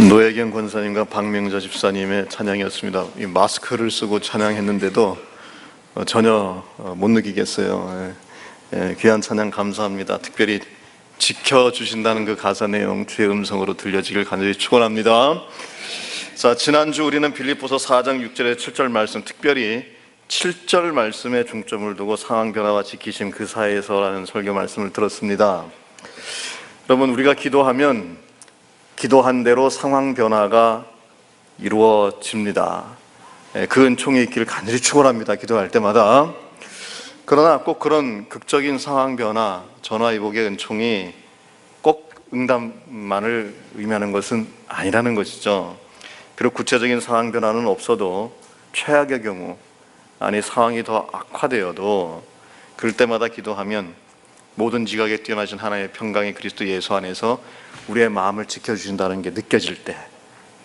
노혜경 권사님과 박명자 집사님의 찬양이었습니다. 이 마스크를 쓰고 찬양했는데도 전혀 못 느끼겠어요. 귀한 찬양 감사합니다. 특별히 지켜주신다는 그 가사 내용 주의 음성으로 들려지길 간절히 축원합니다. 자, 지난주 우리는 빌립보서 4장 6절에 7절 말씀, 특별히 7절 말씀에 중점을 두고 상황 변화와 지키심 그 사이에서라는 설교 말씀을 들었습니다. 여러분, 우리가 기도하면 기도한 대로 상황 변화가 이루어집니다. 그 은총이 있기를 간절히 축원합니다. 기도할 때마다. 그러나 꼭 그런 극적인 상황 변화, 전화위복의 은총이 꼭 응답만을 의미하는 것은 아니라는 것이죠. 비록 구체적인 상황 변화는 없어도 최악의 경우, 아니 상황이 더 악화되어도 그럴 때마다 기도하면 모든 지각에 뛰어나신 하나님의 평강이 그리스도 예수 안에서 우리의 마음을 지켜주신다는 게 느껴질 때,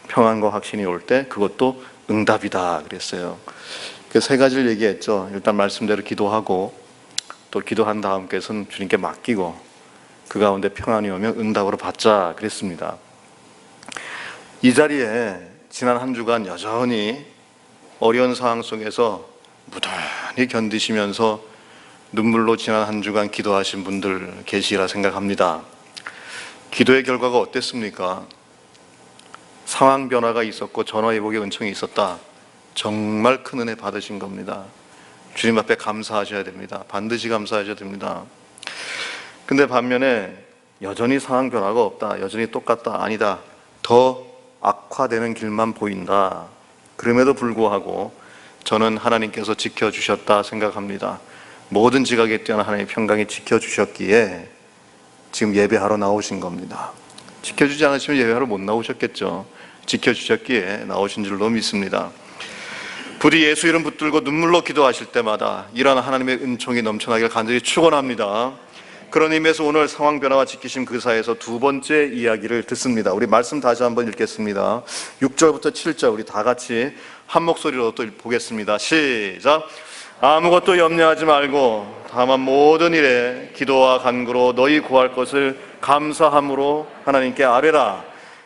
평안과 확신이 올 때 그것도 응답이다 그랬어요. 그 세 가지를 얘기했죠. 일단 말씀대로 기도하고, 또 기도한 다음 것은 주님께 맡기고, 그 가운데 평안이 오면 응답으로 받자 그랬습니다. 이 자리에 지난 한 주간 여전히 어려운 상황 속에서 무던히 견디시면서 눈물로 지난 한 주간 기도하신 분들 계시리라 생각합니다. 기도의 결과가 어땠습니까? 상황 변화가 있었고 전화위복의 은총이 있었다. 정말 큰 은혜 받으신 겁니다. 주님 앞에 감사하셔야 됩니다. 반드시 감사하셔야 됩니다. 근데 반면에 여전히 상황 변화가 없다, 여전히 똑같다, 아니다, 더 악화되는 길만 보인다. 그럼에도 불구하고 저는 하나님께서 지켜주셨다 생각합니다. 모든 지각에 뛰어난 하나님의 평강이 지켜주셨기에 지금 예배하러 나오신 겁니다. 지켜주지 않으시면 예배하러 못 나오셨겠죠. 지켜주셨기에 나오신 줄로 믿습니다. 부디 예수 이름 붙들고 눈물로 기도하실 때마다 이러한 하나님의 은총이 넘쳐나길 간절히 축원합니다. 그런 의미에서 오늘 상황 변화와 지키심 그 사이에서 두 번째 이야기를 듣습니다. 우리 말씀 다시 한번 읽겠습니다. 6절부터 7절 우리 다 같이 한 목소리로 또 보겠습니다. 시작. 아무것도 염려하지 말고 다만 모든 일에 기도와 간구로 너희 구할 것을 감사함으로 하나님께 아뢰라.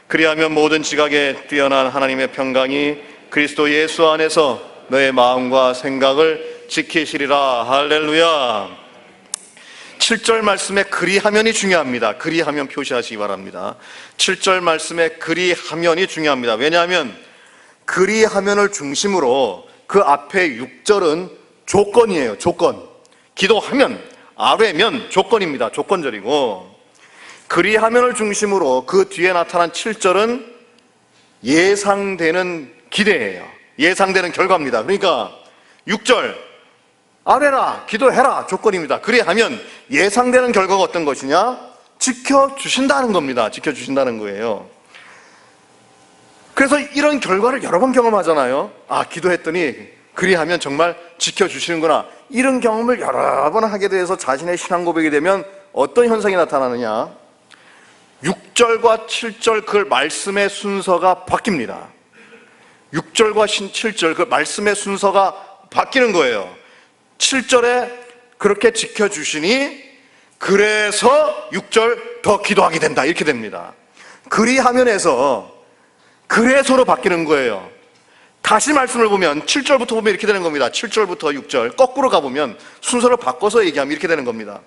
그리하면 모든 지각에 뛰어난 하나님의 평강이 그리스도 예수 안에서 너의 마음과 생각을 지키시리라. 할렐루야. 7절 말씀에 그리하면이 중요합니다. 그리하면 표시하시기 바랍니다. 7절 말씀에 그리하면이 중요합니다. 왜냐하면 그리하면을 중심으로 그 앞에 6절은 조건이에요. 조건. 기도하면, 아뢰면 조건입니다. 조건절이고, 그리하면을 중심으로 그 뒤에 나타난 7절은 예상되는 기대예요. 예상되는 결과입니다. 그러니까 6절 아뢰라, 기도해라 조건입니다. 그리하면 예상되는 결과가 어떤 것이냐? 지켜주신다는 겁니다. 지켜주신다는 거예요. 그래서 이런 결과를 여러 번 경험하잖아요. 아, 기도했더니 그리하면 정말 지켜주시는구나. 이런 경험을 여러 번 하게 돼서 자신의 신앙 고백이 되면 어떤 현상이 나타나느냐? 6절과 7절 그 말씀의 순서가 바뀝니다. 6절과 7절 그 말씀의 순서가 바뀌는 거예요. 7절에 그렇게 지켜주시니 그래서 6절 더 기도하게 된다, 이렇게 됩니다. 그리하면에서 그래서로 바뀌는 거예요. 다시 말씀을 보면 7절부터 보면 이렇게 되는 겁니다. 7절부터 6절 거꾸로 가보면 순서를 바꿔서 얘기하면 이렇게 되는 겁니다.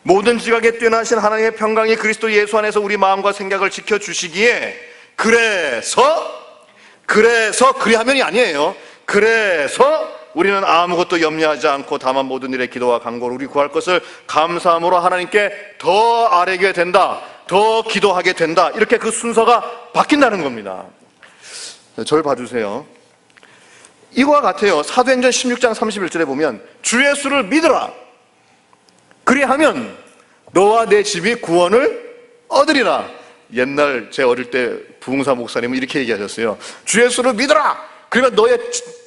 모든 지각에 뛰어나신 하나님의 평강이 그리스도 예수 안에서 우리 마음과 생각을 지켜주시기에 그래서 그리하면이 아니에요. 그래서 우리는 아무것도 염려하지 않고 다만 모든 일에 기도와 간구로 우리 구할 것을 감사함으로 하나님께 더 아뢰게 된다, 더 기도하게 된다. 이렇게 그 순서가 바뀐다는 겁니다. 저를 봐주세요. 이거와 같아요. 사도행전 16장 31절에 보면 주 예수를 믿으라. 그리하면 너와 내 집이 구원을 얻으리라. 옛날 제 어릴 때 부흥사 목사님은 이렇게 얘기하셨어요. 주 예수를 믿으라. 그러면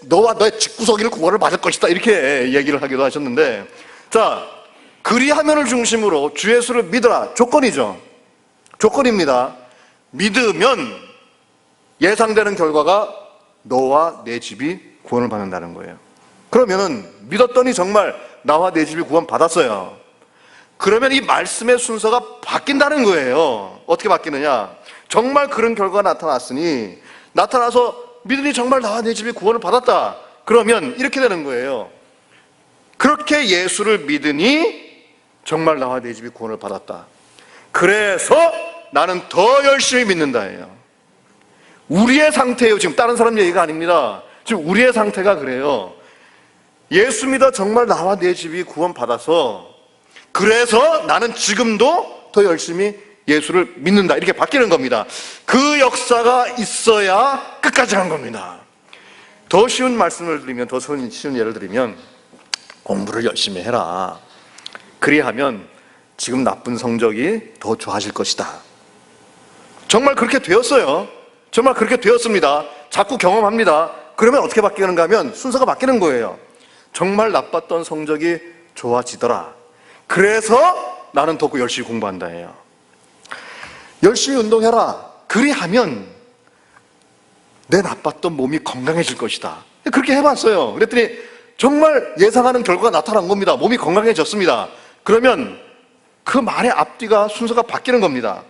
너와 너의 집구석이를 구원을 받을 것이다. 이렇게 얘기를 하기도 하셨는데, 자, 그리하면을 중심으로 주 예수를 믿으라. 조건이죠. 조건입니다. 믿으면 예상되는 결과가 너와 내 집이 구원을 받는다는 거예요. 그러면은 믿었더니 정말 나와 내 집이 구원 받았어요. 그러면 이 말씀의 순서가 바뀐다는 거예요. 어떻게 바뀌느냐? 정말 그런 결과가 나타나서 믿으니 정말 나와 내 집이 구원을 받았다. 그러면 이렇게 되는 거예요. 그렇게 예수를 믿으니 정말 나와 내 집이 구원을 받았다. 그래서 나는 더 열심히 믿는다예요. 우리의 상태예요. 지금 다른 사람 얘기가 아닙니다. 지금 우리의 상태가 그래요. 예수 믿어 정말 나와 내 집이 구원 받아서 그래서 나는 지금도 더 열심히 예수를 믿는다. 이렇게 바뀌는 겁니다. 그 역사가 있어야 끝까지 간 겁니다. 더 쉬운 말씀을 드리면, 더 쉬운 예를 들면, 공부를 열심히 해라. 그리하면 지금 나쁜 성적이 더 좋아질 것이다. 정말 그렇게 되었어요. 정말 그렇게 되었습니다. 자꾸 경험합니다. 그러면 어떻게 바뀌는가 하면 순서가 바뀌는 거예요. 정말 나빴던 성적이 좋아지더라. 그래서 나는 더 열심히 공부한다예요. 열심히 운동해라. 그리하면 내 나빴던 몸이 건강해질 것이다. 그렇게 해봤어요. 그랬더니 정말 예상하는 결과가 나타난 겁니다. 몸이 건강해졌습니다. 그러면 그 말의 앞뒤가 순서가 바뀌는 겁니다.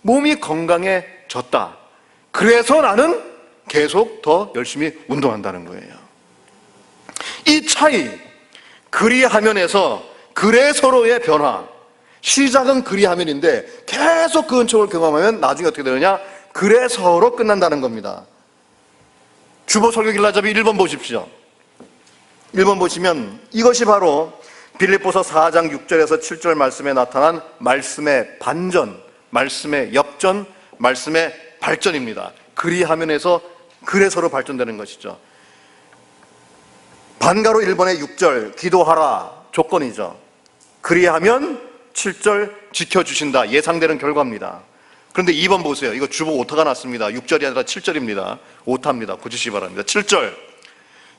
몸이 건강해졌다. 그래서 나는 계속 더 열심히 운동한다는 거예요. 이 차이, 그리하면에서 그래서로의 변화. 시작은 그리하면인데 계속 그 은총을 경험하면 나중에 어떻게 되느냐? 그래서로 끝난다는 겁니다. 주보 설교 길라잡이 1번 보십시오. 1번 보시면 이것이 바로 빌립보서 4장 6절에서 7절 말씀에 나타난 말씀의 반전, 말씀의 역전, 말씀의 발전입니다. 그리하면에서 그래서로 발전되는 것이죠. 반가로 1번의 6절 기도하라 조건이죠. 그리하면 7절 지켜주신다. 예상되는 결과입니다. 그런데 2번 보세요. 이거 주보 오타가 났습니다. 6절이 아니라 7절입니다. 오타입니다. 고치시기 바랍니다. 7절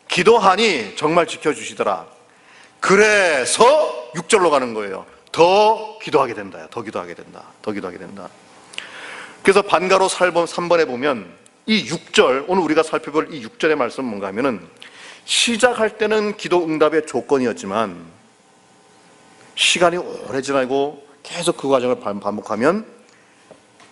기도하니 정말 지켜주시더라. 그래서 6절로 가는 거예요. 더 기도하게 된다. 더 기도하게 된다. 더 기도하게 된다. 그래서 반가로 3번에 보면 이 6절, 오늘 우리가 살펴볼 이 6절의 말씀은 뭔가 하면은 시작할 때는 기도 응답의 조건이었지만 시간이 오래 지나고 계속 그 과정을 반복하면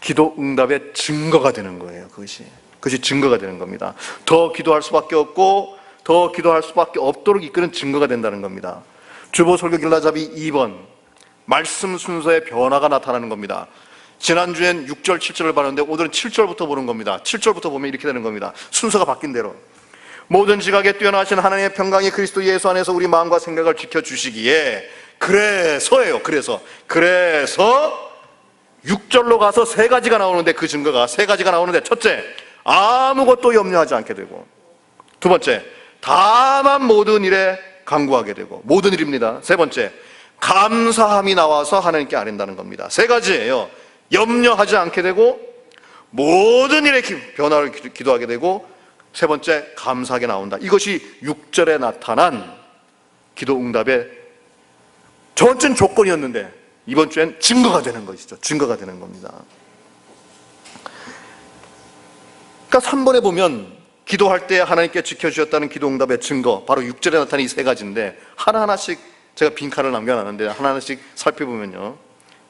기도 응답의 증거가 되는 거예요. 그것이 증거가 되는 겁니다. 더 기도할 수밖에 없고 더 기도할 수밖에 없도록 이끄는 증거가 된다는 겁니다. 주보 설교 길라잡이 2번 말씀 순서의 변화가 나타나는 겁니다. 지난주엔 6절, 7절을 봤는데 오늘은 7절부터 보는 겁니다. 7절부터 보면 이렇게 되는 겁니다. 순서가 바뀐 대로 모든 지각에 뛰어나신 하나님의 평강이 그리스도 예수 안에서 우리 마음과 생각을 지켜주시기에 그래서예요. 그래서 6절로 가서 세 가지가 나오는데 그 증거가 세 가지가 나오는데 첫째, 아무것도 염려하지 않게 되고 두 번째, 다만 모든 일에 간구하게 되고 모든 일입니다. 세 번째, 감사함이 나와서 하나님께 아뢰는다는 겁니다. 세 가지예요. 염려하지 않게 되고 모든 일에 변화를 기도하게 되고 세 번째, 감사하게 나온다. 이것이 6절에 나타난 기도 응답의 전체는 조건이었는데 이번 주엔 증거가 되는 것이죠. 증거가 되는 겁니다. 그러니까 3번에 보면 기도할 때 하나님께 지켜주셨다는 기도 응답의 증거, 바로 6절에 나타난 이 세 가지인데 하나하나씩 제가 빈칸을 남겨놨는데 하나하나씩 살펴보면요,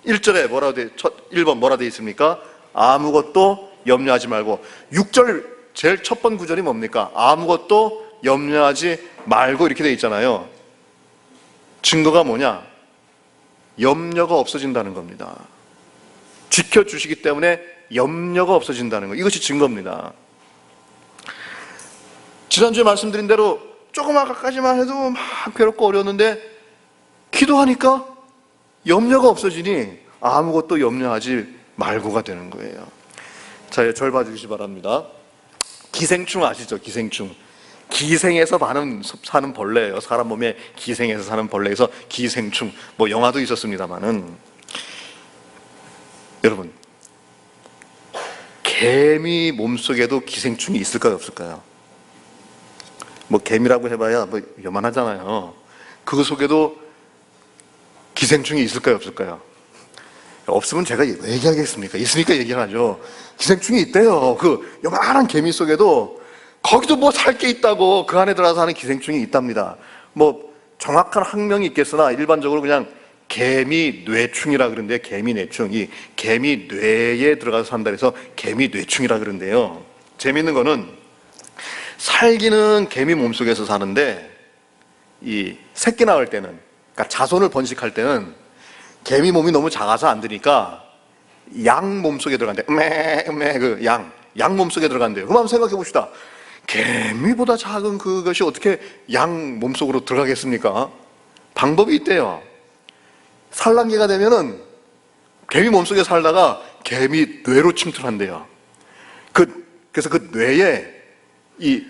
1절에 뭐라고 돼, 1번 뭐라 되어 있습니까? 아무것도 염려하지 말고. 6절 제일 첫 번 구절이 뭡니까? 아무것도 염려하지 말고 이렇게 되어 있잖아요. 증거가 뭐냐? 염려가 없어진다는 겁니다. 지켜주시기 때문에 염려가 없어진다는 거, 이것이 증거입니다. 지난주에 말씀드린 대로 조금 아까까지만 해도 막 괴롭고 어려웠는데 기도하니까 염려가 없어지니 아무것도 염려하지 말고가 되는 거예요. 자, 절 봐주시기 바랍니다. 기생충 아시죠? 기생충. 기생에서 사는 벌레예요. 사람 몸에 기생에서 사는 벌레에서 기생충. 뭐 영화도 있었습니다만은, 여러분, 개미 몸속에도 기생충이 있을까요, 없을까요? 뭐 개미라고 해봐야 뭐 요만하잖아요. 그 속에도 기생충이 있을까요, 없을까요? 없으면 제가 왜 얘기하겠습니까? 있으니까 얘기하죠. 기생충이 있대요. 그 요만한 개미 속에도 거기도 뭐 살 게 있다고 그 안에 들어가서 하는 기생충이 있답니다. 뭐 정확한 학명이 있겠으나 일반적으로 그냥 개미 뇌충이라 그러는데, 개미 뇌충, 이 개미 뇌에 들어가서 산다 해서 개미 뇌충이라 그러는데요, 재밌는 거는 살기는 개미 몸속에서 사는데 이 새끼 낳을 때는, 그러니까 자손을 번식할 때는 개미 몸이 너무 작아서 안 되니까 양 몸속에 들어간대. 그 양 몸속에 들어간대요. 그럼 한번 생각해 봅시다. 개미보다 작은 그것이 어떻게 양 몸속으로 들어가겠습니까? 방법이 있대요. 산란기가 되면은 개미 몸속에 살다가 개미 뇌로 침투한대요. 그래서 그 뇌에 이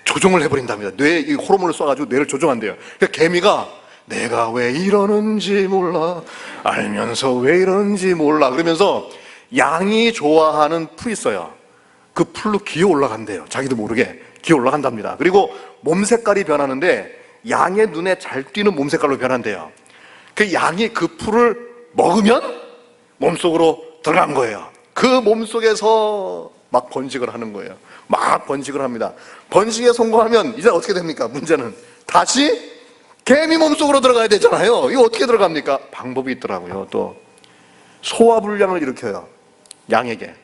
조종을 해버린답니다. 뇌에 이 호르몬을 쏴가지고 뇌를 조종한대요. 그러니까 개미가 내가 왜 이러는지 몰라, 알면서 왜 이러는지 몰라, 그러면서 양이 좋아하는 풀 있어요. 그 풀로 기어 올라간대요. 자기도 모르게 기어 올라간답니다. 그리고 몸 색깔이 변하는데 양의 눈에 잘 띄는 몸 색깔로 변한대요. 그 양이 그 풀을 먹으면 몸속으로 들어간 거예요. 그 몸속에서 막 번식을 하는 거예요. 막 번식을 합니다. 번식에 성공하면 이제 어떻게 됩니까? 문제는 다시 개미 몸속으로 들어가야 되잖아요. 이거 어떻게 들어갑니까? 방법이 있더라고요. 또 소화불량을 일으켜요, 양에게.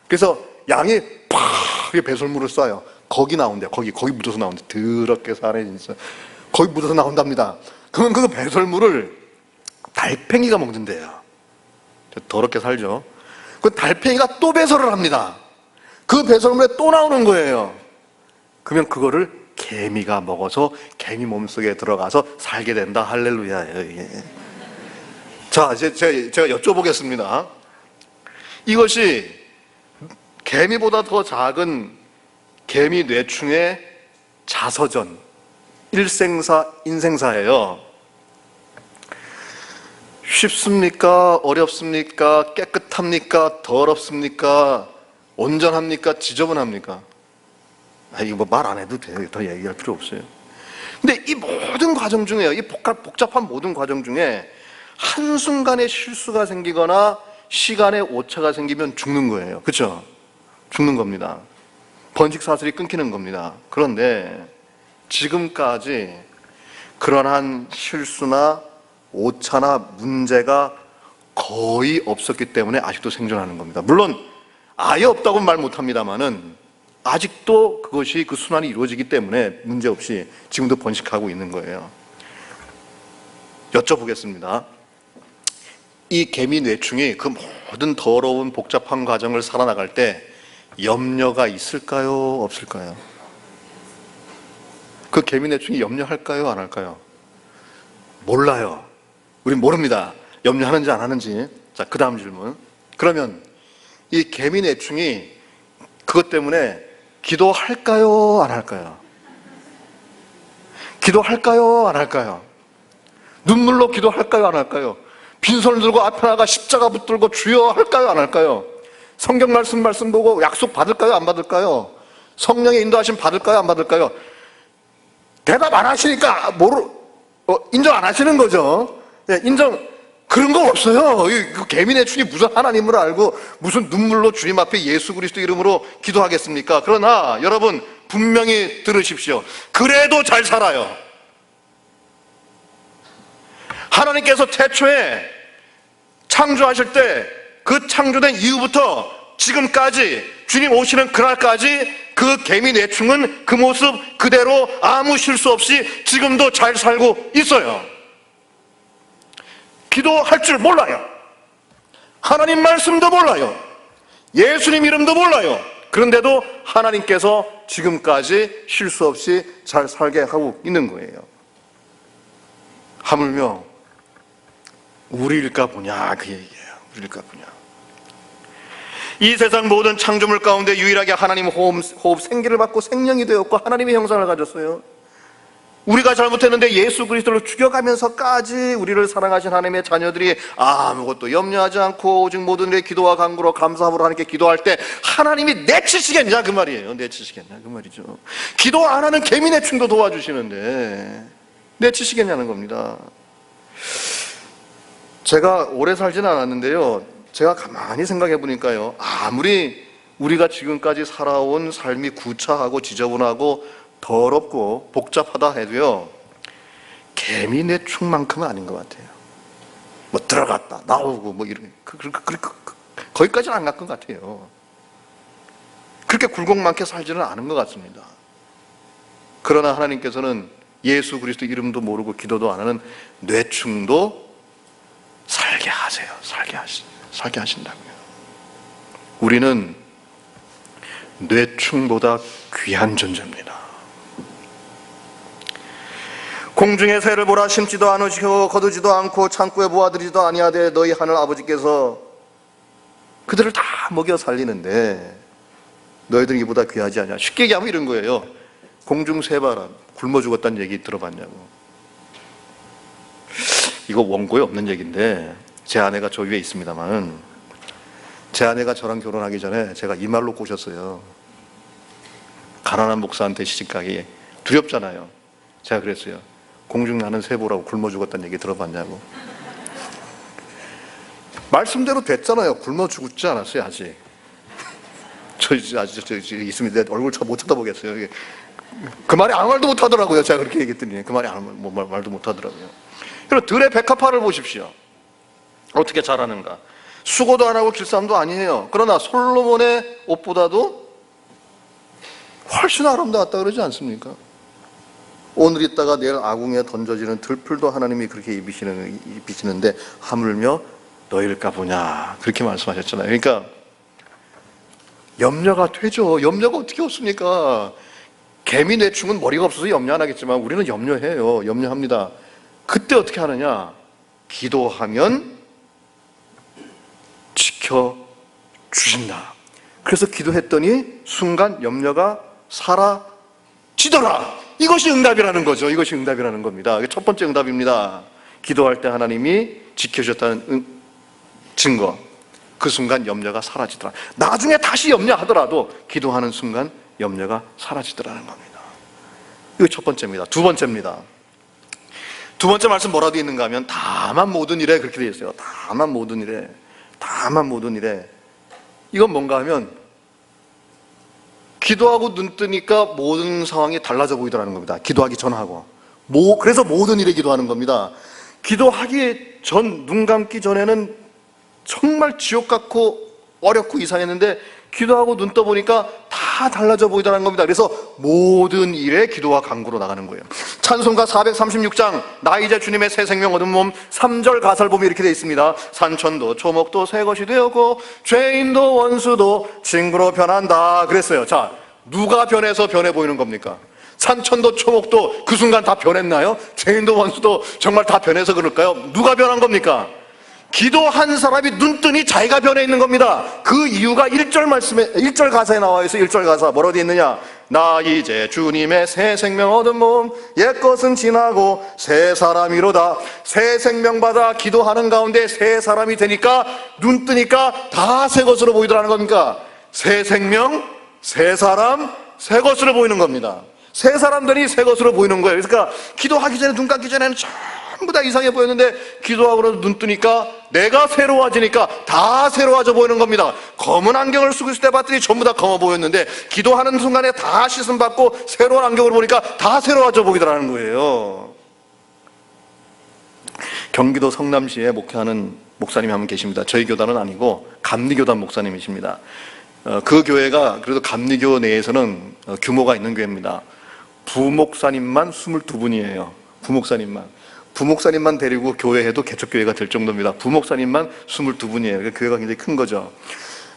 그래서 양이 팍 배설물을 쏴요. 거기 나온대요. 거기 묻어서 나온대. 더럽게 사네 진짜. 거기 묻어서 나온답니다. 그러면 그 배설물을 달팽이가 먹는데요. 더럽게 살죠. 그 달팽이가 또 배설을 합니다. 그 배설물에 또 나오는 거예요. 그러면 그거를 개미가 먹어서 개미 몸속에 들어가서 살게 된다. 할렐루야예요, 이게. 자, 이제 제가 여쭤보겠습니다. 이것이 개미보다 더 작은 개미 뇌충의 자서전, 일생사, 인생사예요. 쉽습니까? 어렵습니까? 깨끗합니까? 더럽습니까? 온전합니까? 지저분합니까? 이거 뭐 말 안 해도 돼요. 더 얘기할 필요 없어요. 근데 이 모든 과정 중에요, 이 복잡한 모든 과정 중에 한순간에 실수가 생기거나 시간에 오차가 생기면 죽는 거예요. 그렇죠? 죽는 겁니다. 번식 사슬이 끊기는 겁니다. 그런데 지금까지 그러한 실수나 오차나 문제가 거의 없었기 때문에 아직도 생존하는 겁니다. 물론 아예 없다고 말 못합니다만은 아직도 그것이, 그 순환이 이루어지기 때문에 문제없이 지금도 번식하고 있는 거예요. 여쭤보겠습니다. 이 개미 뇌충이 그 모든 더러운 복잡한 과정을 살아나갈 때 염려가 있을까요? 없을까요? 그 개미 뇌충이 염려할까요? 안 할까요? 몰라요. 우린 모릅니다. 염려하는지 안 하는지. 자, 그 다음 질문. 그러면 이 개미 뇌충이 그것 때문에 기도할까요? 안 할까요? 기도할까요? 안 할까요? 눈물로 기도할까요? 안 할까요? 빈손을 들고 앞에 나가 십자가 붙들고 주여 할까요? 안 할까요? 성경 말씀 보고 약속 받을까요? 안 받을까요? 성령의 인도하심 받을까요? 안 받을까요? 대답 안 하시니까 인정 안 하시는 거죠. 그런 거 없어요. 그 개미 뇌충이 무슨 하나님을 알고 무슨 눈물로 주님 앞에 예수 그리스도 이름으로 기도하겠습니까? 그러나 여러분 분명히 들으십시오. 그래도 잘 살아요. 하나님께서 태초에 창조하실 때 그 창조된 이후부터 지금까지 주님 오시는 그날까지 그 개미 뇌충은 그 모습 그대로 아무 실수 없이 지금도 잘 살고 있어요. 기도할 줄 몰라요. 하나님 말씀도 몰라요. 예수님 이름도 몰라요. 그런데도 하나님께서 지금까지 실수 없이 잘 살게 하고 있는 거예요. 하물며 우리일까 보냐, 그 얘기예요. 우리일까 보냐. 이 세상 모든 창조물 가운데 유일하게 하나님 호흡 생기를 받고 생명이 되었고 하나님의 형상을 가졌어요. 우리가 잘못했는데 예수 그리스도를 죽여가면서까지 우리를 사랑하신 하나님의 자녀들이 아무것도 염려하지 않고 오직 모든 일에 기도와 간구로 감사함으로 하나님께 기도할 때 하나님이 내치시겠냐 그 말이에요. 내치시겠냐 그 말이죠. 기도 안 하는 개미 뇌충도 도와주시는데 내치시겠냐는 겁니다. 제가 오래 살진 않았는데요, 제가 가만히 생각해 보니까요, 아무리 우리가 지금까지 살아온 삶이 구차하고 지저분하고 더럽고 복잡하다 해도요, 개미 뇌충만큼은 아닌 것 같아요. 뭐 들어갔다 나오고 뭐 이런 거기까지는 안 갈 것 같아요. 그렇게 굴곡 많게 살지는 않은 것 같습니다. 그러나 하나님께서는 예수 그리스도 이름도 모르고 기도도 안 하는 뇌충도 살게 하세요. 살게 하신다고요. 우리는 뇌충보다 귀한 존재입니다. 공중의 새를 보라. 심지도 않으시고 거두지도 않고 창고에 모아들이지도 아니하되 너희 하늘 아버지께서 그들을 다 먹여 살리는데 너희들은 이보다 귀하지 않냐. 쉽게 얘기하면 이런 거예요. 공중 새봐라. 굶어 죽었다는 얘기 들어봤냐고. 이거 원고에 없는 얘기인데 제 아내가 저 위에 있습니다만, 제 아내가 저랑 결혼하기 전에 제가 이 말로 꼬셨어요. 가난한 목사한테 시집가기 두렵잖아요. 제가 그랬어요. 공중 나는 새 보라고 굶어 죽었다는 얘기 들어봤냐고. 말씀대로 됐잖아요. 굶어 죽지 않았어요 아직. 저 있습니다. 얼굴 못 쳐다보겠어요. 그 말이 아무 말도 못 하더라고요. 제가 그렇게 얘기했더니 그 말이 아무 말도 못 하더라고요. 그리고 들의 백합화를 보십시오. 어떻게 자라는가. 수고도 안 하고 길쌈도 아니에요. 그러나 솔로몬의 옷보다도 훨씬 아름다웠다 그러지 않습니까? 오늘 있다가 내일 아궁이에 던져지는 들풀도 하나님이 그렇게 입히시는데 하물며 너희일까 보냐, 그렇게 말씀하셨잖아요. 그러니까 염려가 되죠. 염려가 어떻게 없습니까? 개미 뇌충은 머리가 없어서 염려 안 하겠지만 우리는 염려해요. 염려합니다. 그때 어떻게 하느냐? 기도하면 지켜주신다. 그래서 기도했더니 순간 염려가 사라지더라. 이것이 응답이라는 거죠. 이것이 응답이라는 겁니다. 이게 첫 번째 응답입니다. 기도할 때 하나님이 지켜주셨다는 증거. 그 순간 염려가 사라지더라. 나중에 다시 염려하더라도 기도하는 순간 염려가 사라지더라는 겁니다. 이거 첫 번째입니다. 두 번째입니다. 두 번째 말씀 뭐라도 있는가 하면 다만 모든 일에, 그렇게 되어 있어요. 다만 모든 일에, 다만 모든 일에. 이건 뭔가 하면 기도하고 눈 뜨니까 모든 상황이 달라져 보이더라는 겁니다. 기도하기 전하고. 그래서 모든 일에 기도하는 겁니다. 기도하기 전, 눈 감기 전에는 정말 지옥 같고 어렵고 이상했는데 기도하고 눈 떠보니까 다 달라져 보이더라는 겁니다. 그래서 모든 일에 기도와 간구로 나가는 거예요. 찬송가 436장 나 이제 주님의 새 생명 얻은 몸 3절 가사를 보면 이렇게 되어 있습니다. 산천도 초목도 새 것이 되었고 죄인도 원수도 친구로 변한다 그랬어요. 자, 누가 변해서 변해 보이는 겁니까? 산천도 초목도 그 순간 다 변했나요? 죄인도 원수도 정말 다 변해서 그럴까요? 누가 변한 겁니까? 기도한 사람이 눈 뜨니 자기가 변해 있는 겁니다. 그 이유가 1절 말씀에, 1절 가사에 나와 있어요. 1절 가사 뭐라고 되어 있느냐? 나 이제 주님의 새 생명 얻은 몸 옛것은 지나고 새 사람이로다. 새 생명 받아 기도하는 가운데 새 사람이 되니까 눈 뜨니까 다 새 것으로 보이더라는 겁니까? 새 생명, 새 사람, 새 것으로 보이는 겁니다. 새 사람들이 새 것으로 보이는 거예요. 그러니까 기도하기 전에, 눈 감기 전에는 전부 다 이상해 보였는데 기도하고 눈 뜨니까 내가 새로워지니까 다 새로워져 보이는 겁니다. 검은 안경을 쓰고 있을 때 봤더니 전부 다 검어 보였는데 기도하는 순간에 다 씻음 받고 새로운 안경을 보니까 다 새로워져 보이더라는 거예요. 경기도 성남시에 목회하는 목사님이 한 분 계십니다. 저희 교단은 아니고 감리교단 목사님이십니다. 그 교회가 그래도 감리교 내에서는 규모가 있는 교회입니다. 부목사님만 22분이에요. 부목사님만 데리고 교회해도 개척교회가 될 정도입니다. 부목사님만 22분이에요. 그러니까 교회가 굉장히 큰 거죠.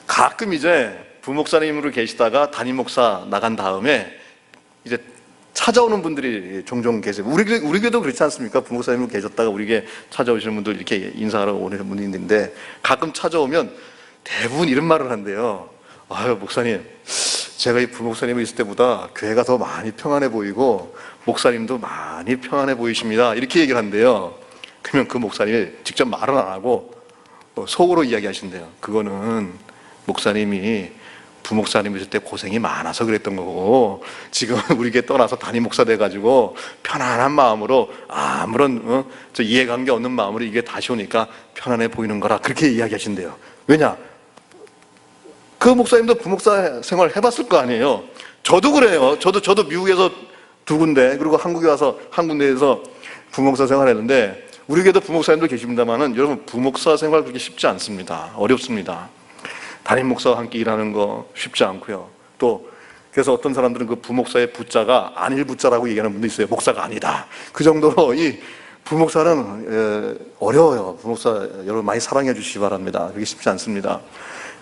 가끔 이제 부목사님으로 계시다가 담임목사 나간 다음에 이제 찾아오는 분들이 종종 계세요. 우리 교회도 그렇지 않습니까? 부목사님으로 계셨다가 우리 교회 찾아오시는 분들 이렇게 인사하러 오는 분이 있는데 가끔 찾아오면 대부분 이런 말을 한대요. 아유, 목사님, 제가 이 부목사님이 있을 때보다 교회가 더 많이 평안해 보이고 목사님도 많이 평안해 보이십니다. 이렇게 얘기를 한대요. 그러면 그 목사님이 직접 말은 안 하고 속으로 이야기하신대요. 그거는 목사님이 부목사님 있을 때 고생이 많아서 그랬던 거고 지금 우리 교회 떠나서 담임 목사 돼가지고 편안한 마음으로 아무런 이해관계 없는 마음으로 이게 다시 오니까 편안해 보이는 거라, 그렇게 이야기하신대요. 왜냐? 그 목사님도 부목사 생활 해봤을 거 아니에요. 저도 그래요. 저도 미국에서 2군데 그리고 한국에 와서 한 군데에서 부목사 생활했는데 우리 교회도 부목사님들 계십니다만은 여러분 부목사 생활 그렇게 쉽지 않습니다. 어렵습니다. 담임 목사와 함께 일하는 거 쉽지 않고요. 또 그래서 어떤 사람들은 그 부목사의 부자가 안일 부자라고 얘기하는 분도 있어요. 목사가 아니다. 그 정도로 이 부목사는 어려워요. 부목사 여러분 많이 사랑해 주시기 바랍니다. 그게 쉽지 않습니다.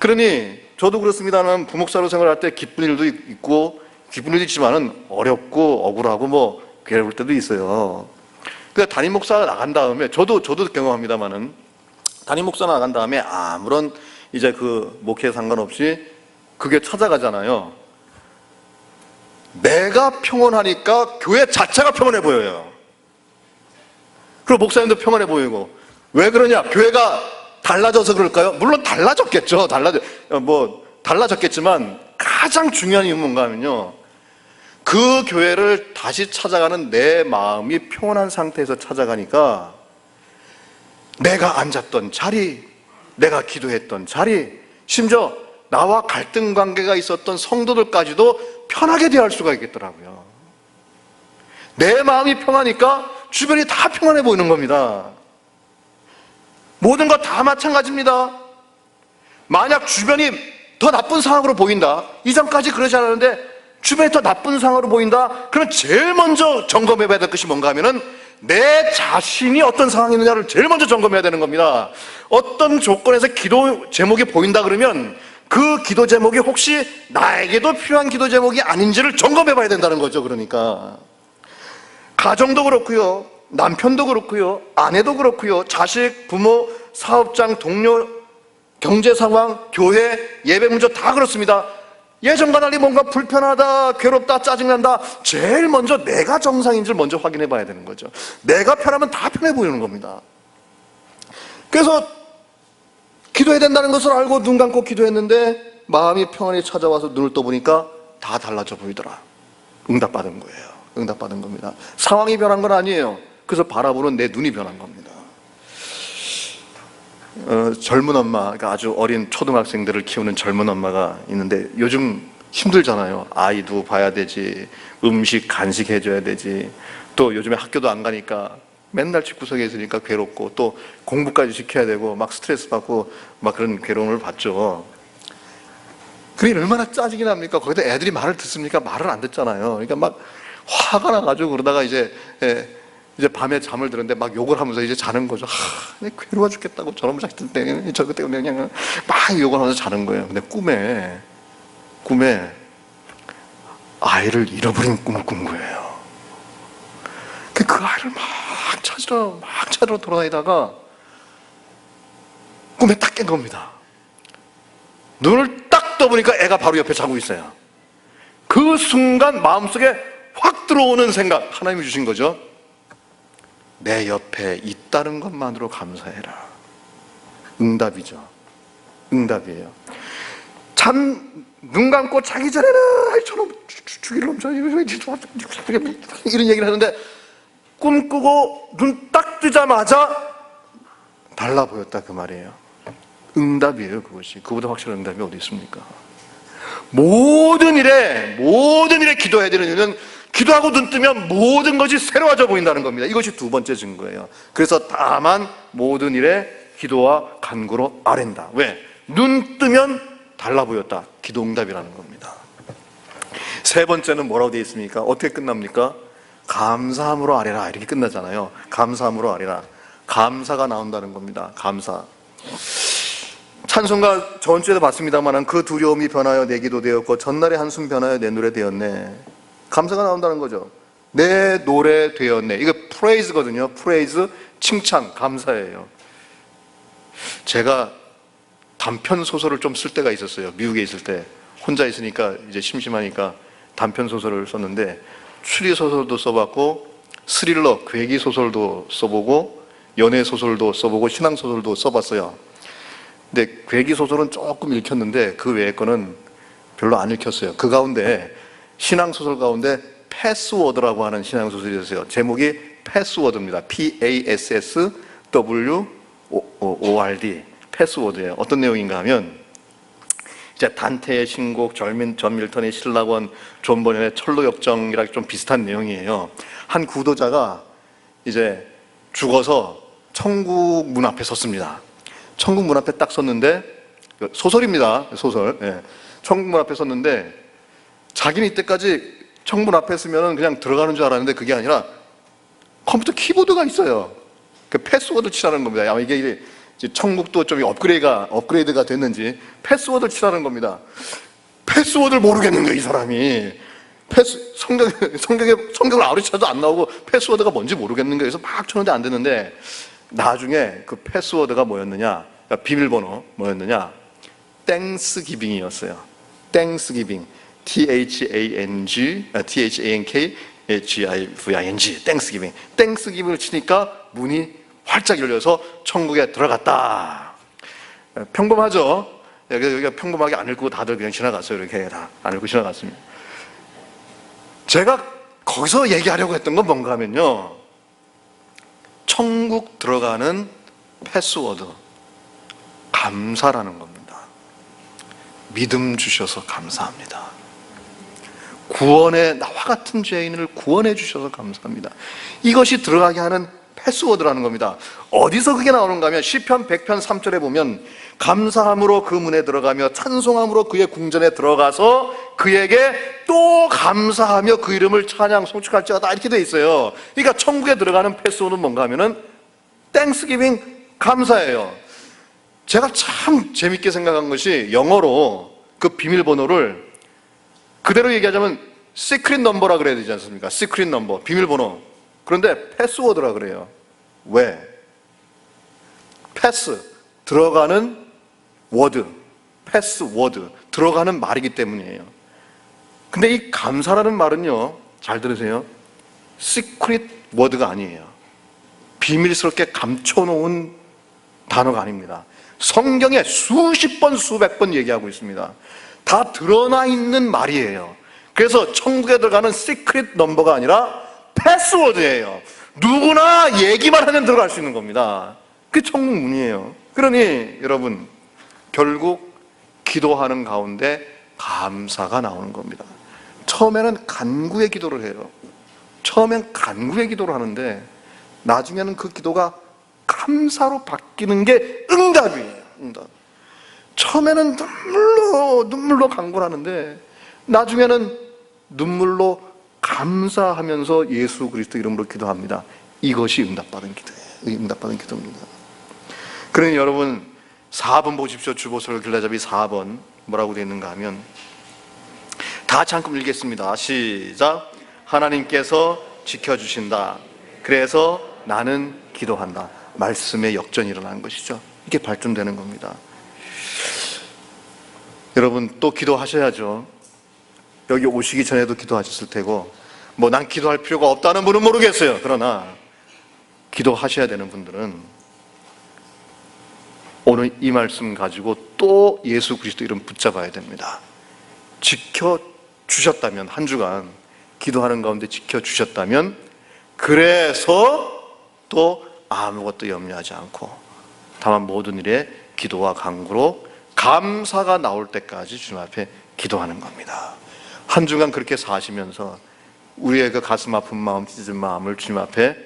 그러니 저도 그렇습니다만 부목사로 생활할 때 기쁜 일도 있고 기쁜 일도 있지만은 어렵고 억울하고 뭐 괴로울 때도 있어요. 그러니까 담임 목사가 나간 다음에 저도 경험합니다만은 담임 목사 나간 다음에 아무런 이제 그 목회에 상관없이 그게 찾아가잖아요. 내가 평온하니까 교회 자체가 평온해 보여요. 그리고 목사님도 평온해 보이고. 왜 그러냐? 교회가 달라져서 그럴까요? 물론 달라졌겠죠. 달라졌겠지만 가장 중요한 이유는 뭔가 하면요, 그 교회를 다시 찾아가는 내 마음이 평온한 상태에서 찾아가니까 내가 앉았던 자리, 내가 기도했던 자리, 심지어 나와 갈등 관계가 있었던 성도들까지도 편하게 대할 수가 있겠더라고요. 내 마음이 평하니까 주변이 다 평안해 보이는 겁니다. 모든 것 다 마찬가지입니다. 만약 주변이 더 나쁜 상황으로 보인다, 이전까지 그러지 않았는데 주변이 더 나쁜 상황으로 보인다, 그러면 제일 먼저 점검해 봐야 될 것이 뭔가 하면은 내 자신이 어떤 상황이 있느냐를 제일 먼저 점검해야 되는 겁니다. 어떤 조건에서 기도 제목이 보인다 그러면 그 기도 제목이 혹시 나에게도 필요한 기도 제목이 아닌지를 점검해 봐야 된다는 거죠. 그러니까 가정도 그렇고요, 남편도 그렇고요, 아내도 그렇고요, 자식, 부모, 사업장, 동료, 경제 상황, 교회, 예배 문제 다 그렇습니다. 예전과 달리 뭔가 불편하다, 괴롭다, 짜증난다, 제일 먼저 내가 정상인지를 먼저 확인해 봐야 되는 거죠. 내가 편하면 다 편해 보이는 겁니다. 그래서 기도해야 된다는 것을 알고 눈 감고 기도했는데 마음이 평안히 찾아와서 눈을 떠보니까 다 달라져 보이더라. 응답받은 거예요. 응답받은 겁니다. 상황이 변한 건 아니에요. 그래서 바라보는 내 눈이 변한 겁니다. 젊은 엄마, 그러니까 아주 어린 초등학생들을 키우는 젊은 엄마가 있는데 요즘 힘들잖아요. 아이도 봐야 되지, 음식, 간식 해줘야 되지, 또 요즘에 학교도 안 가니까 맨날 집구석에 있으니까 괴롭고 또 공부까지 시켜야 되고 막 스트레스 받고 막 그런 괴로움을 받죠. 그게 얼마나 짜증이 납니까? 거기다 애들이 말을 듣습니까? 말을 안 듣잖아요. 그러니까 막 화가 나가지고 그러다가 이제 밤에 잠을 드는데 막 욕을 하면서 이제 자는 거죠. 괴로워 죽겠다고 저놈 자식 때문에 저것 때문에 그냥 막 욕을 하면서 자는 거예요. 근데 꿈에 아이를 잃어버린 꿈을 꾼 거예요. 그 아이를 막 찾으러 돌아다니다가 꿈에 딱 깬 겁니다. 눈을 딱 떠보니까 애가 바로 옆에 자고 있어요. 그 순간 마음속에 확 들어오는 생각, 하나님이 주신 거죠. 내 옆에 있다는 것만으로 감사해라. 응답이죠. 응답이에요. 눈 감고 자기 전에는 저놈 죽일 놈 이런 얘기를 하는데 꿈 꾸고 눈 딱 뜨자마자 달라 보였다, 그 말이에요. 응답이에요. 그것이. 그보다 확실한 응답이 어디 있습니까? 모든 일에 기도해야 되는 이유는 기도하고 눈 뜨면 모든 것이 새로워져 보인다는 겁니다. 이것이 두 번째 증거예요. 그래서 다만 모든 일에 기도와 간구로 아랜다. 왜? 눈 뜨면 달라 보였다. 기도 응답이라는 겁니다. 세 번째는 뭐라고 되어 있습니까? 어떻게 끝납니까? 감사함으로 아뢰라, 이렇게 끝나잖아요. 감사함으로 아뢰라. 감사가 나온다는 겁니다. 감사. 찬송가 저번 주에도 봤습니다만 그 두려움이 변하여 내 기도 되었고 전날의 한숨 변하여 내 노래 되었네. 감사가 나온다는 거죠. 내 노래 되었네. 이거 프레이즈거든요. 프레이즈, 칭찬, 감사예요. 제가 단편 소설을 좀 쓸 때가 있었어요. 미국에 있을 때 혼자 있으니까 이제 심심하니까 단편 소설을 썼는데 추리 소설도 써봤고 스릴러, 괴기 소설도 써보고 연애 소설도 써보고 신앙 소설도 써봤어요. 근데 괴기 소설은 조금 읽혔는데 그 외의 거는 별로 안 읽혔어요. 그 가운데 신앙 소설 가운데 패스워드라고 하는 신앙 소설이 있었어요. 제목이 패스워드입니다. PASSWORD, 패스워드예요. 어떤 내용인가 하면 이제 단테의 신곡, 존 밀턴의 신라원, 존 버년의 철로역정이랑 좀 비슷한 내용이에요. 한 구도자가 이제 죽어서 천국 문 앞에 섰습니다. 천국 문 앞에 딱 섰는데, 소설입니다. 소설. 예. 천국 문 앞에 섰는데 자기는 이때까지 천국 문 앞에 서면 그냥 들어가는 줄 알았는데 그게 아니라 컴퓨터 키보드가 있어요. 그 패스워드 치라는 겁니다. 아마 이게 천국도 좀 업그레이드가 됐는지 패스워드를 치라는 겁니다. 패스워드를 모르겠는 거예요, 이 사람이. 성경을 아무리 쳐도 안 나오고 패스워드가 뭔지 모르겠는 거예요. 그래서 막 쳤는데 안 되는데 나중에 그 패스워드가 뭐였느냐, 그러니까 비밀번호 뭐였느냐, 땡스기빙이었어요. 땡스기빙, THANKGIVING, 땡스기빙. 땡스기빙을 치니까 문이 활짝 열려서 천국에 들어갔다. 평범하죠? 여기가 평범하게 안 읽고 다들 그냥 지나갔어요. 이렇게 다 안 읽고 지나갔습니다. 제가 거기서 얘기하려고 했던 건 뭔가 하면요, 천국 들어가는 패스워드, 감사라는 겁니다. 믿음 주셔서 감사합니다. 구원에, 나와 같은 죄인을 구원해 주셔서 감사합니다. 이것이 들어가게 하는 패스워드라는 겁니다. 어디서 그게 나오는가 하면 시편 100편 3절에 보면 감사함으로 그 문에 들어가며 찬송함으로 그의 궁전에 들어가서 그에게 또 감사하며 그 이름을 찬양 송축할지어다, 이렇게 돼 있어요. 그러니까 천국에 들어가는 패스워드는 뭔가 하면은 땡스기빙, 감사예요. 제가 참 재밌게 생각한 것이 영어로 그 비밀번호를 그대로 얘기하자면 시크릿 넘버라 그래야 되지 않습니까? 시크릿 넘버, 비밀번호. 그런데 패스워드라 그래요. 왜? 패스, 들어가는 워드, 패스워드, 들어가는 말이기 때문이에요. 근데 이 감사라는 말은요, 잘 들으세요, 시크릿 워드가 아니에요. 비밀스럽게 감춰놓은 단어가 아닙니다. 성경에 수십 번, 수백 번 얘기하고 있습니다. 다 드러나 있는 말이에요. 그래서 천국에 들어가는 시크릿 넘버가 아니라 패스워드예요. 누구나 얘기만 하면 들어갈 수 있는 겁니다. 그게 천국 문이에요. 그러니 여러분, 결국 기도하는 가운데 감사가 나오는 겁니다. 처음에는 간구의 기도를 해요. 처음엔 간구의 기도를 하는데 나중에는 그 기도가 감사로 바뀌는 게 응답이에요. 응답. 처음에는 눈물로 간구를 하는데 나중에는 눈물로 감사하면서 예수 그리스도 이름으로 기도합니다. 이것이 응답받은 기도예요. 응답받은 기도입니다. 그러니 여러분, 4번 보십시오. 주보설 길라잡이 4번 뭐라고 되어 있는가 하면, 다 같이 한번 읽겠습니다. 시작. 하나님께서 지켜주신다. 그래서 나는 기도한다. 말씀의 역전이 일어난 것이죠. 이게 발전되는 겁니다. 여러분, 또 기도하셔야죠. 여기 오시기 전에도 기도하셨을 테고, 뭐 난 기도할 필요가 없다는 분은 모르겠어요. 그러나 기도하셔야 되는 분들은 오늘 이 말씀 가지고 또 예수 그리스도 이름 붙잡아야 됩니다. 지켜주셨다면, 한 주간 기도하는 가운데 지켜주셨다면, 그래서 또 아무것도 염려하지 않고 다만 모든 일에 기도와 간구로 감사가 나올 때까지 주님 앞에 기도하는 겁니다. 한 주간 그렇게 사시면서 우리의 그 가슴 아픈 마음, 찢어진 마음을 주님 앞에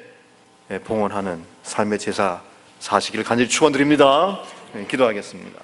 봉헌하는 삶의 제사 사시기를 간절히 축원드립니다. 기도하겠습니다.